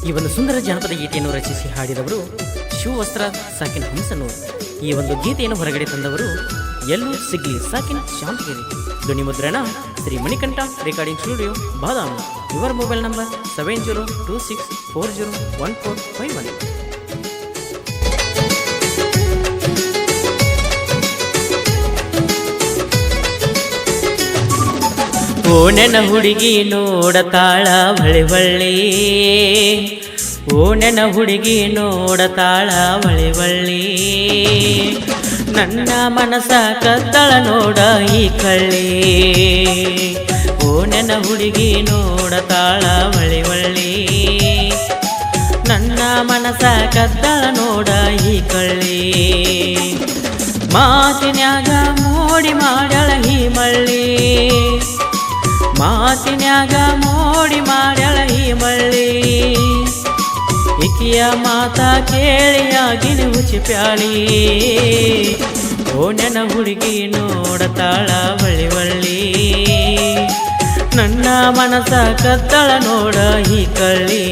ಈ ಒಂದು ಸುಂದರ ಜಾನಪದ ಗೀತೆಯನ್ನು ರಚಿಸಿ ಹಾಡಿದವರು ಶಿವವಸ್ತ್ರ ಸಾಕಿನ್ ಹಂಸನೂರ್. ಈ ಒಂದು ಗೀತೆಯನ್ನು ಹೊರಗಡೆ ತಂದವರು ಎಲ್ಲೂ ಸಿಗ್ಲಿ ಸಾಕಿನ್ ಶಾಂತಗಿರಿ. ಧ್ವನಿ ಮುದ್ರಣ ಶ್ರೀ ಮಣಿಕಂಠ ರೆಕಾರ್ಡಿಂಗ್ ಸ್ಟುಡಿಯೋ ಬಾದಾಮಿ. ಇವರ ಮೊಬೈಲ್ ನಂಬರ್ 7026401451. ಓನೆನ ಹುಡುಗಿ ನೋಡತಾಳ ಹೊಳೆ ಹೊಳ್ಳಿ, ಓನೆನ ಹುಡುಗಿ ನೋಡತಾಳ ಹೊಳೆ ಹೊಳ್ಳಿ, ನನ್ನ ಮನಸ ಕದ್ದಳ ನೋಡ ಈ ಕಳ್ಳಿ. ಓನೆನ ಹುಡುಗಿ ನೋಡತಾಳ ಹೊಳೆ ಹೊಳ್ಳಿ, ನನ್ನ ಮನಸ ಕದ್ದಳ ನೋಡ ಈ ಕಳ್ಳಿ. ಮಾತಿನ್ಯಾಗ ಮೋಡಿ ಮಾಡ್ಯಾಳ ಈ ಮಳ್ಳಿ, ಮಾತಿನ್ಯಾಗ ಮೋಡಿ ಮಾಡ್ಯಾಳ ಈ ಮಳ್ಳಿ. ಇಕಿಯ ಮಾತಾ ಕೇಳಿಯಾಗಿನ ಹುಚಿಪ್ಯಾಳಿ, ಓನೆನ ಹುಡುಗಿ ನೋಡತಾಳ ಹೊಳಿ ಹೊಳ್ಳಿ, ನನ್ನ ಮನಸ ಕದ್ದಳ ನೋಡ ಈ ಕಳ್ಳಿ.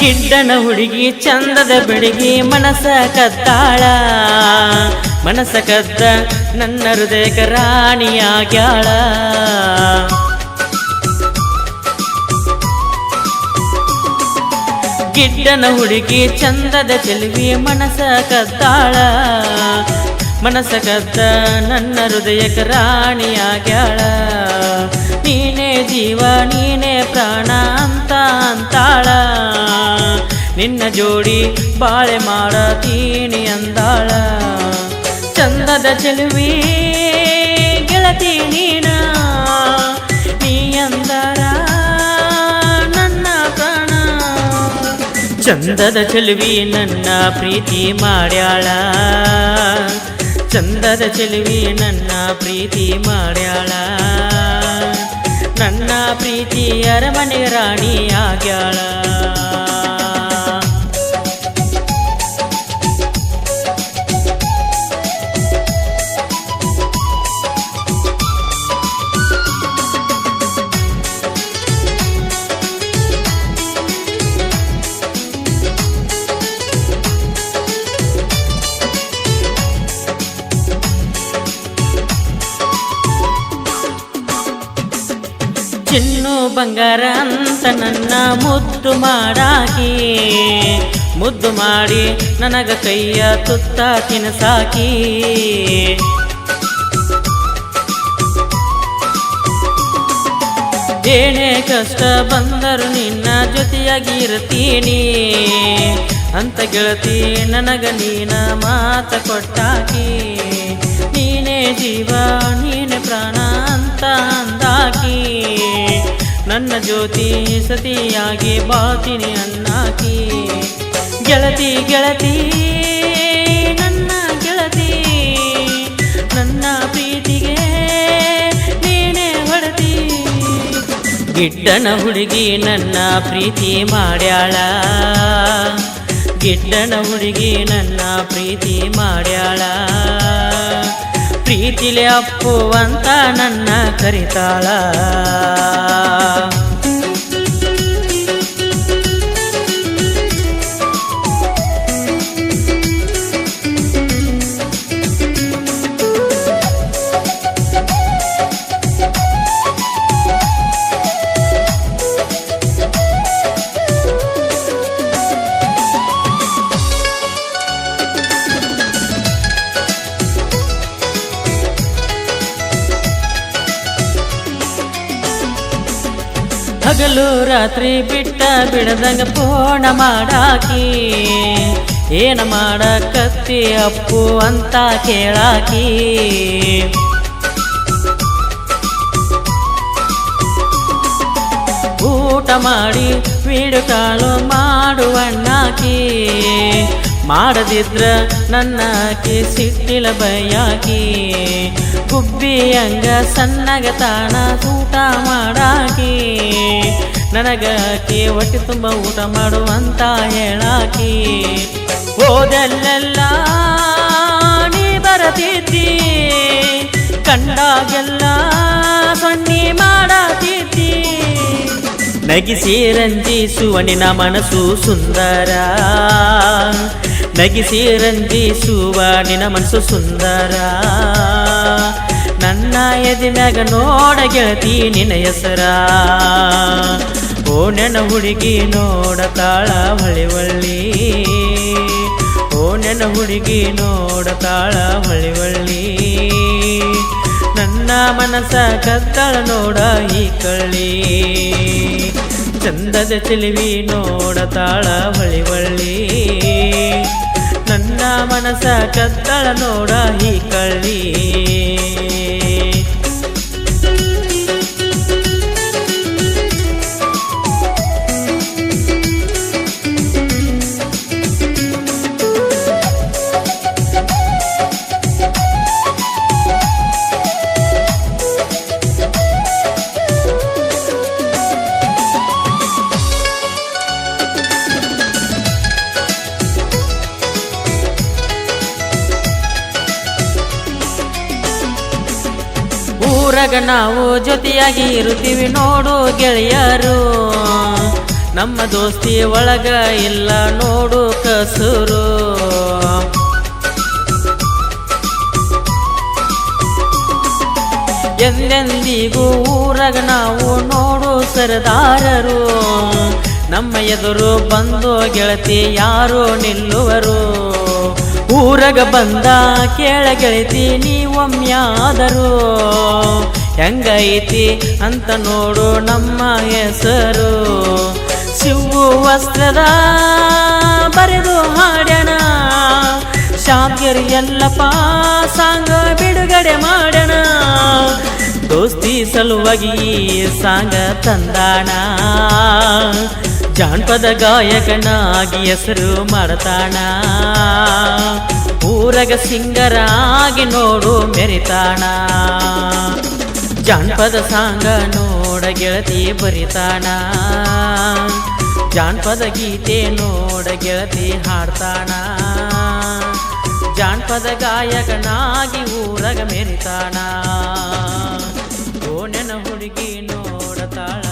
ಗಿಡ್ಡನ ಹುಡುಗಿ ಚಂದದ ಬೆಡಗಿ ಮನಸ ಕದ್ದಾಳ, ಮನಸ ಕದ್ದ ನನ್ನ ಹೃದಯಕ ರಾಣಿಯಾಗ್ಯಾಳ. ಗಿಡ್ಡನ ಹುಡುಗಿ ಚಂದದ ಚೆಲುವಿ ಮನಸ ಕದ್ದಾಳ, ಮನಸ ಕದ್ದ ನನ್ನ ಹೃದಯಕ ರಾಣಿಯಾಗ್ಯಾಳ. ನೀನೇ ಜೀವ ನೀನೇ ಪ್ರಾಣ ಅಂತ ಅಂತಾಳ, ನಿನ್ನ ಜೋಡಿ ಬಾಳೆ ಮಾಡತೀನಿ ಅಂದಾಳ. ಚಂದದ ಚೆಲುವಿ ಗೆಳತಿ ನೀನ, ನೀ ಅಂದರ ನನ್ನ ಪ್ರಾಣ. ಚಂದದ ಚೆಲುವಿ ನನ್ನ ಪ್ರೀತಿ ಮಾಡ್ಯಾಳ, ಚಂದದ ಚೆಲುವಿ ನನ್ನ ಪ್ರೀತಿ ಮಾಡ್ಯಾಳ. ನನ್ನ ಪ್ರೀತಿ ಅರಮನೆ ರಾಣಿ ಆಗ್ಯಾಳ. ಚಿನ್ನು ಬಂಗಾರ ಅಂತ ನನ್ನ ಮುದ್ದು ಮಾಡಾಕಿ, ಮುದ್ದು ಮಾಡಿ ನನಗ ಕೈಯ ತುತ್ತ ತಿನಸಾಕಿ. ಏನೇ ಕಷ್ಟ ಬಂದರು ನಿನ್ನ ಜೊತೆಯಾಗಿ ಇರ್ತೀನಿ ಅಂತ ಗೆಳತಿ ನನಗ ನೀನ ಮಾತ ಕೊಟ್ಟಾಕಿ. ನೀನೇ ಜೀವ ನೀನೆ ಪ್ರಾಣ ಅಂತ ಅಂದಾಕಿ, ನನ್ನ ಜ್ಯೋತಿ ಸತಿಯಾಗಿ ಬಾಳ್ತೀನಿ ಅನ್ನಾಕಿ. ಗೆಳತಿ ಗೆಳತಿ ನನ್ನ ಗೆಳತಿ, ನನ್ನ ಪ್ರೀತಿಗೆ ನೀನೇ ಹೊಡತಿ. ಗಿಡ್ಡನ ಹುಡುಗಿ ನನ್ನ ಪ್ರೀತಿ ಮಾಡ್ಯಾಳ, ಗಿಡ್ಡನ ಹುಡುಗಿ ನನ್ನ ಪ್ರೀತಿ ಮಾಡ್ಯಾಳ. ಪ್ರೀತಿಲೆ ಅಪ್ಪು ಅಂತ ನನ್ನ ಕರಿತಾಳ. ಹಗಲು ರಾತ್ರಿ ಬಿಟ್ಟ ಬಿಡದಂಗ ಫೋನ ಮಾಡಾಕಿ, ಏನ ಮಾಡಕತ್ತಿ ಅಪ್ಪು ಅಂತ ಕೇಳಾಕಿ. ಊಟ ಮಾಡಿ ವೀಡಿಯೋ ಕಾಲು ಮಾಡುವಣ್ಣಾಕಿ ಮಾಡದಿದ್ರ ನನ್ನಾಕಿ ಸಿಟ್ಟಿಲ ಬೈಯಾಕಿ ಗುಬ್ಬಿ ಹಂಗ ಸಣ್ಣಗ ತಾಣ ಊಟ ಮಾಡಾಕಿ ನನಗಾಕಿ ಹೊಟ್ಟೆ ತುಂಬ ಊಟ ಮಾಡುವಂತ ಹೇಳಾಕಿ ಹೋದಲ್ಲೆಲ್ಲ ನೀ ಬರತಿದ್ದಿ ಕಂಡಾಗೆಲ್ಲ ಸೊನ್ನಿ ಮಾಡತಿದ್ದಿ ನಗಿಸಿ ರಂಜಿಸುವ ನಿನ್ನ ಮನಸ್ಸು ಸುಂದರ ನಗಿಸಿ ರಂಜಿಸುವ ನಿನ್ನ ಮನಸ್ಸು ಸುಂದರ ನನ್ನ ಎದೆ ಮ್ಯಾಗ ನೋಡ ಗೆಳತಿ ನಿನ್ನ ಹೆಸರ ಓ ನನ್ನ ಹುಡುಗಿ ನೋಡತಾಳ ಹೊಳಿ ಒಳ್ಳಿ ಓ ನನ್ನ ಹುಡುಗಿ ನೋಡತಾಳ ಹೊಳಿ ಒಳ್ಳಿ ನನ್ನ ಮನಸ ಕತ್ತಳ ನೋಡ ಈ ಕಳ್ಳಿ ಚಂದದ ಚೆಲುವಿ ನೋಡತಾಳ ಹೊಳಿ ಒಳ್ಳಿ ನನ್ನ ಮನಸ ಕತ್ತಳ ನೋಡ ಈ ಕಳ್ಳಿ ಊರಾಗ ನಾವು ಜೊತೆಯಾಗಿ ಇರುತ್ತೀವಿ ನೋಡು ಗೆಳೆಯರು ನಮ್ಮ ದೋಸ್ತಿ ಒಳಗ ಇಲ್ಲ ನೋಡು ಕಸೂರು ಎಂದೆಂದಿಗೂ ಊರಾಗ ನಾವು ನೋಡು ಸರದಾರರು ನಮ್ಮ ಎದುರು ಬಂದು ಗೆಳತಿ ಯಾರು ನಿಲ್ಲುವರು ಊರಾಗ ಬಂದ ಕೇಳ ಗೆಳತಿ ನೀವೊಮ್ಯಾದರು ಹೆಂಗೈತಿ ಅಂತ ನೋಡು ನಮ್ಮ ಹೆಸರು ಶಿವು ವಸ್ತ್ರದ ಬರೆದು ಹಾಡ್ಯಾಣ ಶಾಂತಿಯರು ಎಲ್ಲಪ್ಪ ಸಾಂಗ ಬಿಡುಗಡೆ ಮಾಡೋಣ ದೋಸ್ತಿ ಸಲುವಾಗಿ ಸಾಂಗ ತಂದಾಣ ಜಾನಪದ ಗಾಯಕನಾಗಿ ಹೆಸರು ಮಾಡ್ತಾಣ ಊರಗ ಸಿಂಗರಾಗಿ ನೋಡು ಮೆರಿತಾಣ ಜಾನಪದ ಸಾಂಗ ನೋಡ ಗೆಳತಿ ಬರಿತಾಣ ಜಾನಪದ ಗೀತೆ ನೋಡ ಗೆಳತಿ ಹಾಡ್ತಾಣ ಜಾನಪದ ಗಾಯಕನಾಗಿ ಊರಗ ಮೆರಿತಾಣ ಓ ನನ್ನ ಹುಡುಗಿ ನೋಡತಾಳ